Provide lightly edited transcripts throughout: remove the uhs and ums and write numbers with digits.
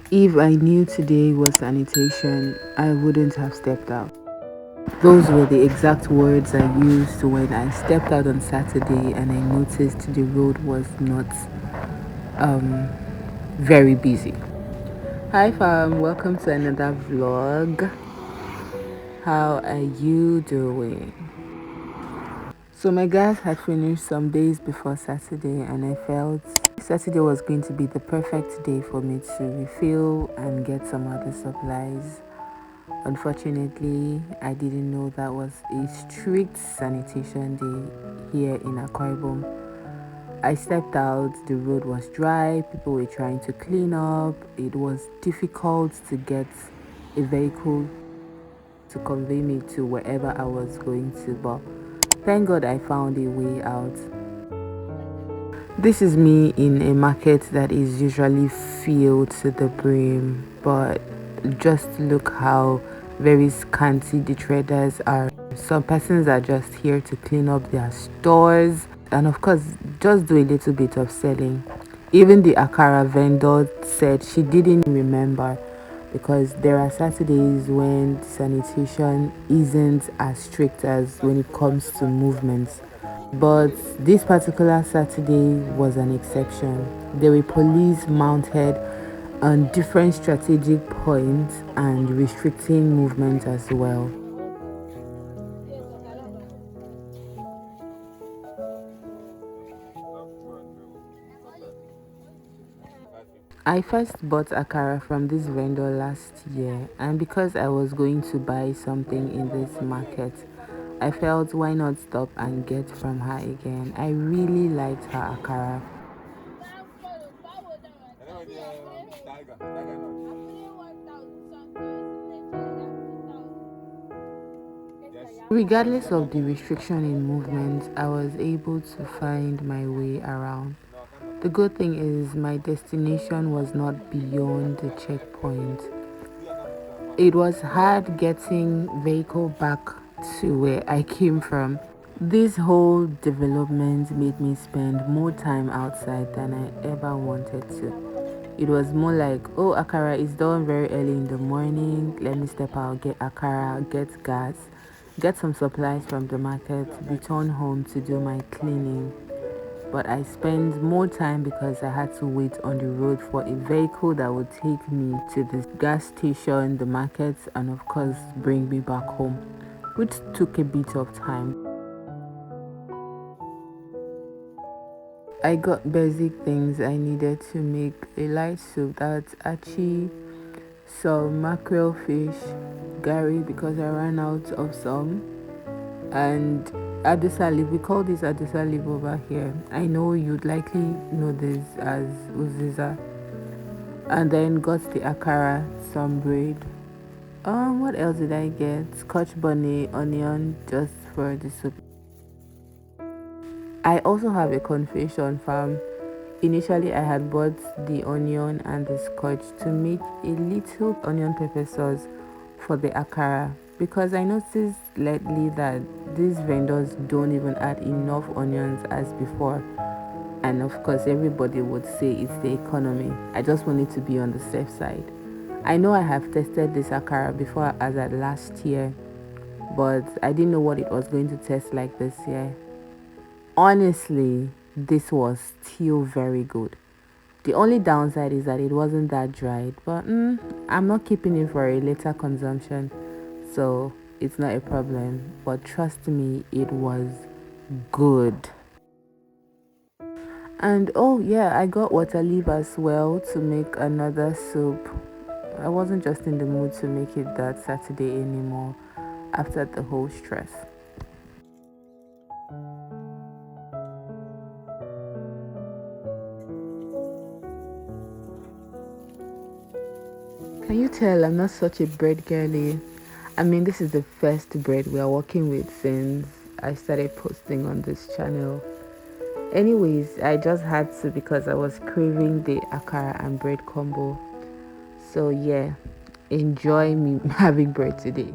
If I knew today was sanitation, I wouldn't have stepped out. Those were the exact words I used when I stepped out on Saturday and I noticed the road was not um, very busy. Hi fam, welcome to another vlog. How are you doing? So my gas had finished some days before Saturday and I felt Saturday was going to be the perfect day for me to refill and get some other supplies. Unfortunately, I didn't know that was a strict sanitation day here in Akwaibom. I stepped out, the road was dry, people were trying to clean up. It was difficult to get a vehicle to convey me to wherever I was going to, but thank God I found a way out. This is me in a market that is usually filled to the brim, but just look how very scanty the traders are. Some persons are just here to clean up their stores and, of course, just do a little bit of selling. Even the Akara vendor said she didn't remember because there are Saturdays when sanitation isn't as strict as when it comes to movements. But this particular Saturday was an exception. There were police mounted on different strategic points and restricting movement as well. I first bought Akara from this vendor last year, and because I was going to buy something in this market, I felt why not stop and get from her again. I really liked her Akara. Regardless of the restriction in movement, I was able to find my way around. The good thing is my destination was not beyond the checkpoint. It was hard getting vehicle back to where I came from. This whole development made me spend more time outside than I ever wanted to. It was more like, oh, Akara is done very early in the morning. Let me step out, get Akara, get gas, get some supplies from the market, return home to do my cleaning. But I spent more time because I had to wait on the road for a vehicle that would take me to the gas station, the market, and of course bring me back home, which took a bit of time. I got basic things I needed to make a light soup. That's achi, some mackerel fish, gari because I ran out of some, and adisa leaf. We call this adisa leaf over here. I know you'd likely know this as uziza. And then got the akara, some bread. What else did I get? Scotch bonnet, onion, just for the soup. I also have a confession, fam. Initially, I had bought the onion and the scotch to make a little onion pepper sauce for the akara because I noticed lately that these vendors don't even add enough onions as before. And of course, everybody would say it's the economy. I just wanted to be on the safe side. I know I have tested this akara before as at last year, but I didn't know what it was going to taste like this year. Honestly, this was still very good. The only downside is that it wasn't that dried, but I'm not keeping it for a later consumption, so it's not a problem. But trust me, it was good. And oh, yeah, I got water leaf as well to make another soup. I wasn't just in the mood to make it that Saturday anymore after the whole stress. Can you tell I'm not such a bread girly? I mean, this is the first bread we are working with since I started posting on this channel. Anyways, I just had to because I was craving the akara and bread combo. So, yeah, enjoy me having bread today.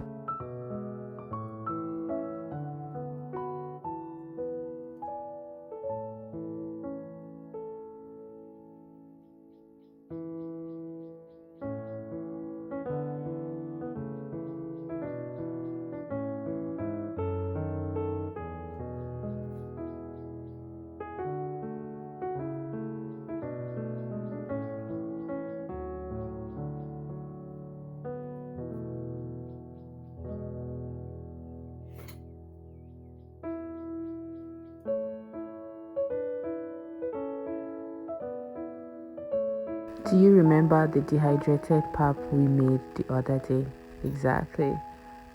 Do you remember the dehydrated pap we made the other day? Exactly.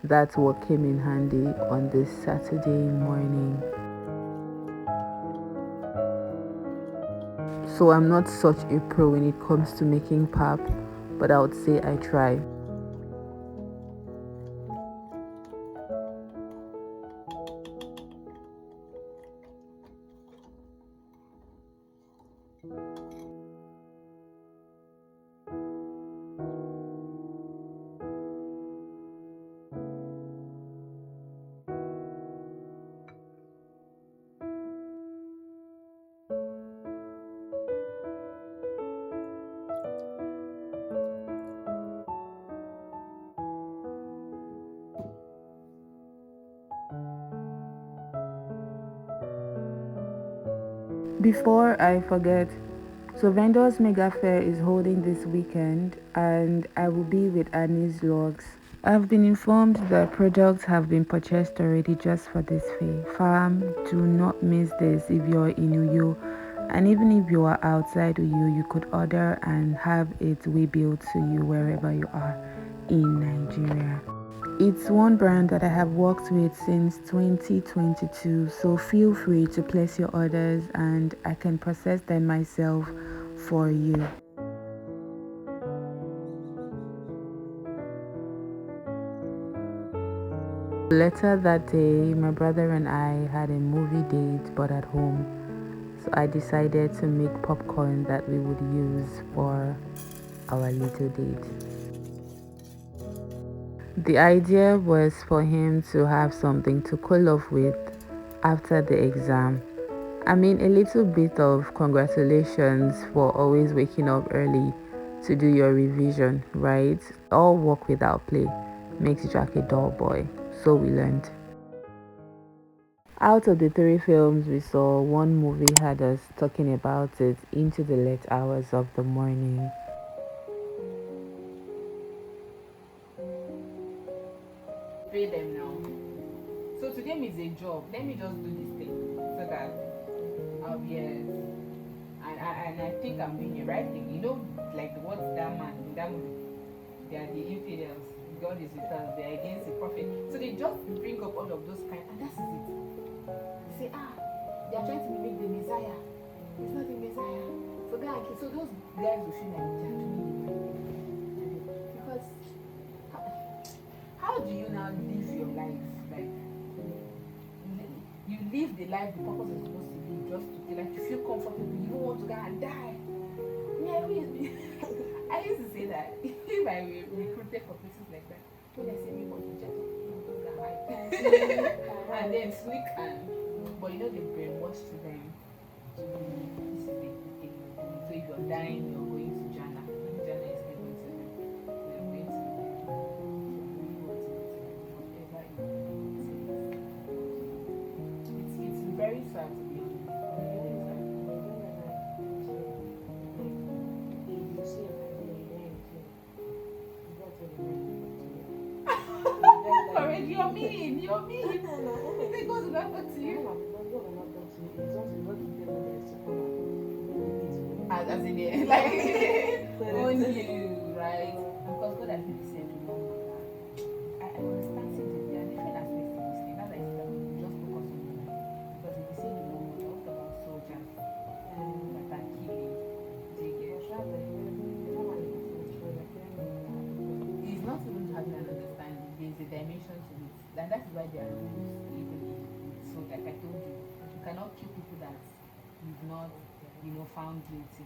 That's what came in handy on this Saturday morning. So I'm not such a pro when it comes to making pap, but I would say I try. Before I forget, so Vendors Mega Fair is holding this weekend and I will be with Annie's Vlogs. I've been informed that products have been purchased already just for this fair. Fammm, do not miss this if you're in Uyo. And even if you are outside Uyo, you could order and have it waybuilt to you wherever you are in Nigeria. It's one brand that I have worked with since 2022, so feel free to place your orders and I can process them myself for you. Later that day, my brother and I had a movie date but at home, so I decided to make popcorn that we would use for our little date. The idea was for him to have something to cool off with after the exam. I mean, a little bit of congratulations for always waking up early to do your revision, right? All work without play makes Jack a dull boy, so we learned. Out of the 3 films we saw, one movie had us talking about it into the late hours of the morning. Pay them now. So to them is a job. Let me just do this thing so that yes. And I think I'm doing the right thing. You know, like what's that man in that movie? They are the infidels. God is with us. They are against the prophet. So they just bring up all of those kind, and that's it. They say, they are trying to mimic the Messiah. It's not the Messiah. So those guys will feel like they are doing the right thing. Because how do you now live your life? Like you live the life the purpose is supposed to be just to feel like you feel comfortable. You don't want to go and die. Yeah, I used to say that if I were recruited for places like that, when I say me want to jet up, and then sneak but you know they brainwash to them to be this is the good thing you're doing. So if you're dying, you're going to Jana. Jana is heaven to them. So you're going to them. If you really want to go to them, whatever it is. It's very sad to be honest. Really sad. Already, you're mean. You're mean. They go to that to you. As in it, like on you, right? Because God has really said to know I understand things. There are different aspects to this thing. That's why I said just focus on your life. Because if you say you know more, what about soldiers that are killing? It's not even having an understanding. There's a dimension to it. And that is why there are rules even with so like I told you, you cannot kill people that you've not, found guilty.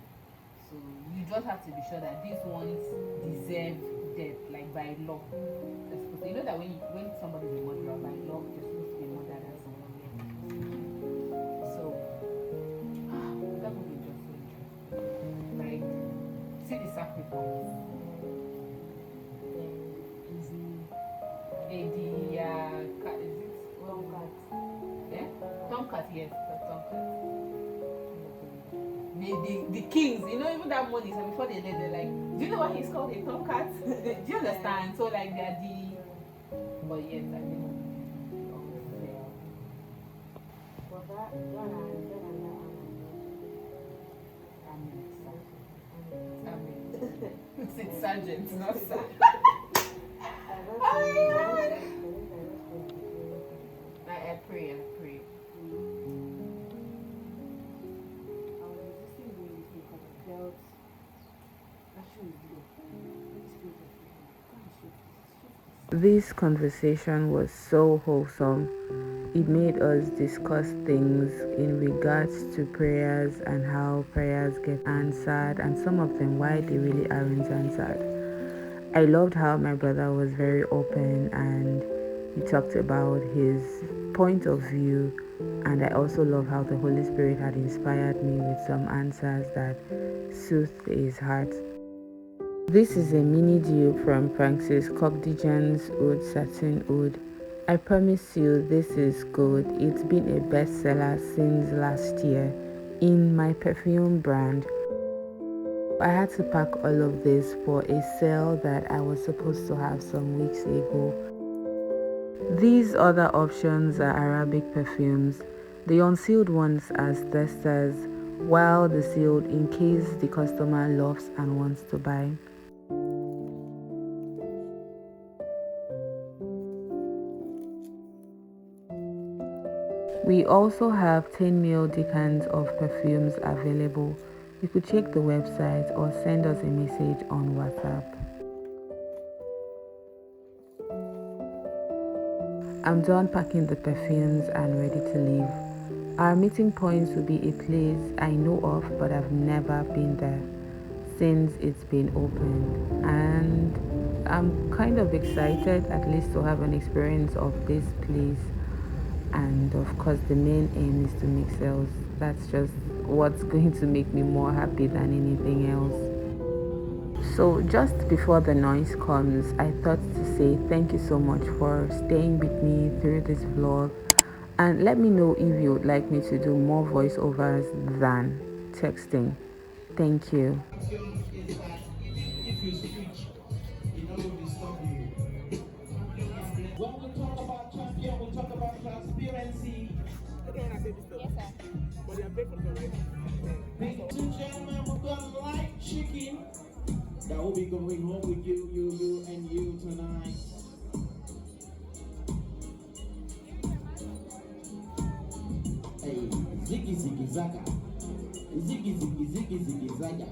So you just have to be sure that these ones deserve death, like by law. So you know that when somebody is a murderer by law, they're supposed to be murdered and someone else. So that would be just so interesting. Like see the sacrifice. Cat, is it Tomcat? Yeah? Tomcat, yes, the Tomcat. The kings, even that money, so before they're like, do you know what he's called? A Tomcat? Do you understand? So, like, they're but yes, I think I'm excited. It's Sergeant, not Sir. I pray, I pray. This conversation was so wholesome. It made us discuss things in regards to prayers and how prayers get answered, and some of them why they really aren't answered. I loved how my brother was very open and he talked about his point of view, and I also love how the Holy Spirit had inspired me with some answers that soothed his heart. This is a mini deal from Francis Cogdigan's Oud Satin Oud. I promise you this is good. It's been a bestseller since last year in my perfume brand. I had to pack all of this for a sale that I was supposed to have some weeks ago. These other options are Arabic perfumes. The unsealed ones as testers, while the sealed in case the customer loves and wants to buy. We also have 10 ml decants of perfumes available. You could check the website or send us a message on WhatsApp. I'm done packing the perfumes and ready to leave. Our meeting points will be a place I know of but I've never been there since it's been opened, and I'm kind of excited at least to have an experience of this place. And of course the main aim is to make sales. That's just what's going to make me more happy than anything else. So just before the noise comes, I thought to say thank you so much for staying with me through this vlog, and let me know if you would like me to do more voiceovers than texting. Thank you. When we talk about champion, we talk about transparency. Okay, and I said this stuff. Yes, sir. But they are paid for the right. Ladies and gentlemen, we've got light chicken that will be going home with you, and you tonight. Hey, ziggy ziggy zaga. Ziggy ziggy ziggy ziggy zaga.